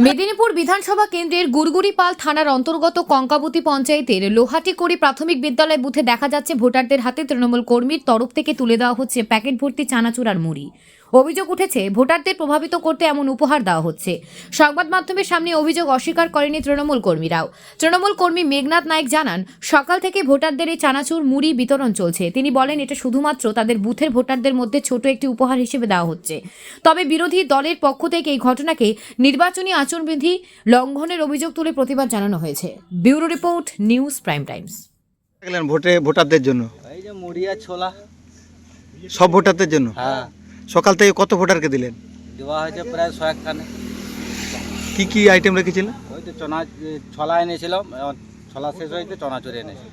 মেদিনীপুর বিধানসভা কেন্দ্রের গুড়গুড়িপাল থানার অন্তর্গত কঙ্কাবতী পঞ্চায়েতের লোহাটিকড়ি প্রাথমিক বিদ্যালয় বুথে দেখা যাচ্ছে ভোটারদের হাতে তৃণমূল কর্মীর তরফ থেকে তুলে দেওয়া হচ্ছে প্যাকেট ভর্তি চানাচুর আর মুড়ি। অভিযোগ উঠেছে ভোটারদের প্রভাবিত করতে এমন উপহার দেওয়া হচ্ছে। সংবাদ মাধ্যমের সামনে অভিযোগ অস্বীকার করেনি তৃণমূল কর্মীরাও। তৃণমূল কর্মী মেঘনাথ নায়েক জানান, সকাল থেকে ভোটারদের এই চানাচুর মুড়ি বিতরণ চলছে। তিনি বলেন, এটা শুধুমাত্র তাদের বুথের ভোটারদের মধ্যে ছোট একটি উপহার হিসেবে দেওয়া হচ্ছে। তবে বিরোধী দলের পক্ষ থেকে এই ঘটনাকে নির্বাচনী আচরণবিধি লঙ্ঘনের অভিযোগ তুলে প্রতিবাদ জানানো হয়েছে। Bureau report, news prime Times. ভোটারদের জন্য এই যে মুড়ি আর ছোলা সব ভোটারদের জন্য। হ্যাঁ, সকাল থেকে কত ভোটারকে দিলেন? দেওয়া হয়েছে প্রায় 100 খানে। কি কি আইটেম রেখেছিলেন? ওই তো ছোলা এনেছিলাম, ছোলা শেষ হয়েছে, চনাচুরি এনেছি।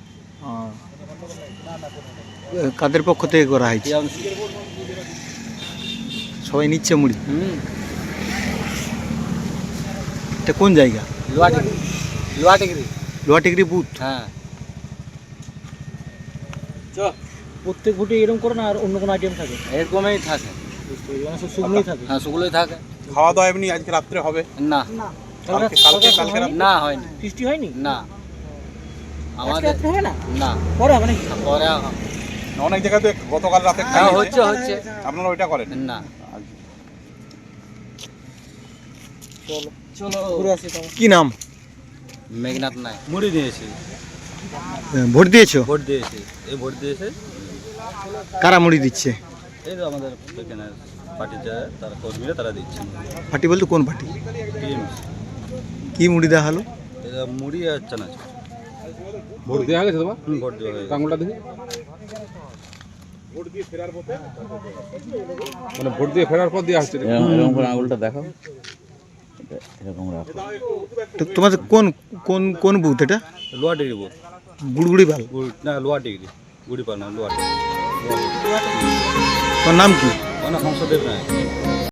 কাদের পক্ষ থেকে করা হয়েছে? সবাই নিচ্ছে মুড়ি। এটা কোন জায়গা? লোহাটিগড়ি বুথ। হ্যাঁ, প্রত্যেক ভোটে এরকম করে না, আর অন্য কোনো আইটেম থাকে? এরকমই থাকে। শুকনোই থাকে? হ্যাঁ, সেগুলোই থাকে। খাওয়া দাওয়া এমনি আজকে রাত্রে হবে? না, কালকে না হয়নি। বৃষ্টি হয়নি? না, আজকে আমাদের রাত্রে হবে না? না, পরে হবে নাকি? পরে অনেক জায়গাতে গতকাল রাতে হ্যাঁ, হচ্ছে আপনারা ওইটা করেন না। চলো ঘুরে আসি। তো কি নাম? মেঘনাথ নাই। মুড়ি দিয়েছি, ভোট দিয়েছো? ভোট দিয়েছি, এই ভোট দিয়েছে। কারা মুড়ি দিচ্ছে? এই তো আমাদের এখানে পার্টি যায়, তারা কর্মীরা তারা দিচ্ছে। পার্টি বলতে কোন পার্টি? টিমস কি মুড়ি দেওয়া হলো? এটা মুড়ি আর চানাচুর। ভোট দেওয়া গেছে তোমার? ভোট দেওয়া হয়ে গেছে। আঙুলটা দেখি। মানে ভোট দিয়ে ফেরার পর দেওয়া হচ্ছে? এরকম করে আঙুলটা দেখাও, এরকম রাখো। তো তোমাদের কোন কোন কোন বুথ এটা? লোয়া ডিগ্রি বোধ, গুড়গুড়িপাল। না লোয়া ডিগ্রি, গুড়ি পাল না, লোয়া ডিগ্রি। তোমার নাম কি? অনেক সংসদের নাই।